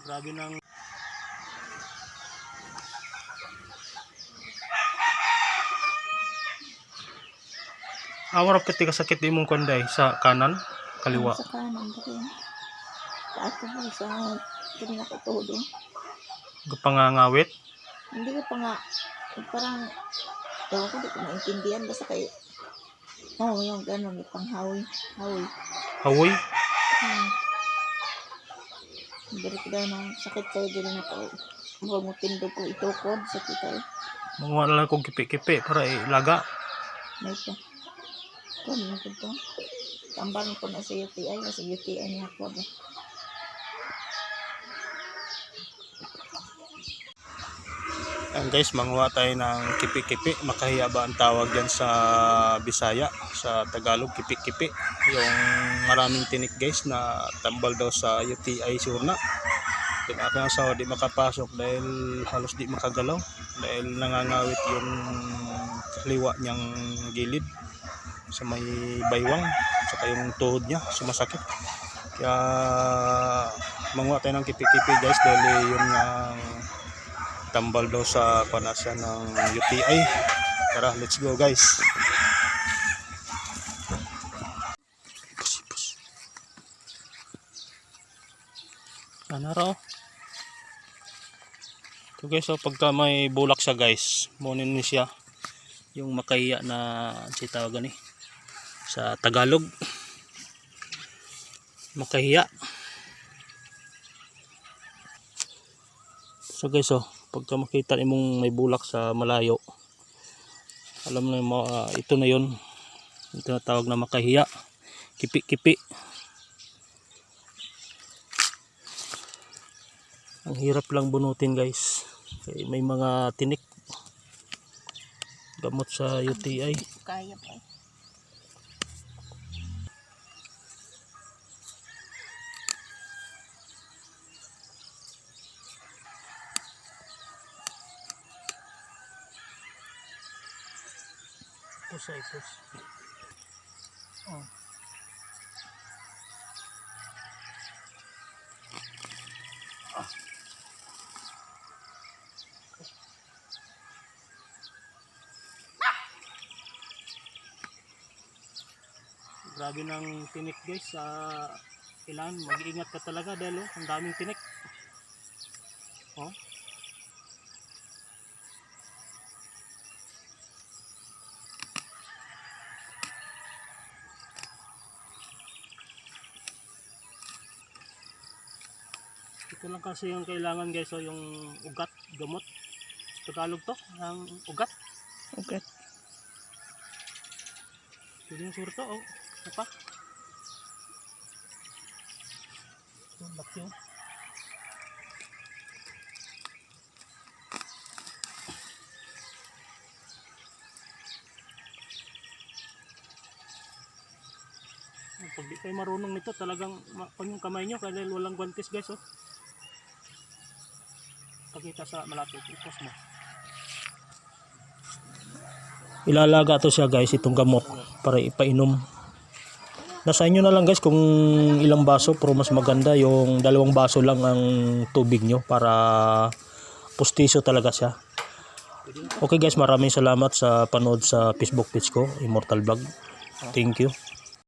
Grabe nang awara pati kasakit di mong konday sa kanan, kaliwa. Sa kanan ba rin? Paano mo sa pinakatuhod eh? Pangangawit. Hindi ko pa nga, parang, ewan ko, di ko maintindihan. Basta kayo, yung gano'n, yung panghawi. Hawoy. Balik daw ng sakit kayo din na ko. Huwag tindog ko itukod, sakit kayo. Mga na lang kong kipi-kipi para ilaga. May pa. Kung ko to. Tambalan ko na sa UTI, kasi UTI niya ako ba. Ayan guys, manguha tayo ng kipi-kipi. Makahiya ba ang tawag yan sa Bisaya, sa Tagalog, kipi-kipi. Yung maraming tinik guys na tambal daw sa UTI surna. Yung aking asawa di makapasok dahil halos di makagalaw. Dahil nangangawit yung kaliwa niyang gilid sa may baywang. Saka yung tuhod niya sumasakit. Kaya manguha tayo ng kipi-kipi guys dahil yung tambal daw sa panasya ng UTI. Tara, let's go guys. Ano raw? So guys, so pagka may bulak siya guys, munin ni siya yung makahiya na sitawagan sa Tagalog. Makahiya. So guys, so pagka makita mong may bulak sa malayo, alam na mo, ito na yun, yung tinatawag na makahiya, kipi-kipi. Ang hirap lang bunutin guys, may mga tinik, gamot sa UTI. Kaya pa eh. Ipos. Oh. Grabe ng tinik guys sa ilan. Mag-iingat ka talaga dahil ang daming tinik. Oh. Ito lang kasi yung kailangan guys, so yung ugat, gamot. Sa Tagalog to, ang ugat. Ugat. Ito yung surto, oh. Apa? Ito, laki oh. Pag di kayo marunong nito, talagang pang yung kamay nyo, kaya walang guantes guys, oh. Pagkita sa malapit, ipos mo. Ilalaga to siya guys, itong gamot para ipainom. Nasa inyo na lang guys kung ilang baso, pero mas maganda yung 2 baso lang ang tubig nyo para pustiso talaga siya. Okay guys, maraming salamat sa panood sa Facebook page ko, Immortal Vlog. Thank you.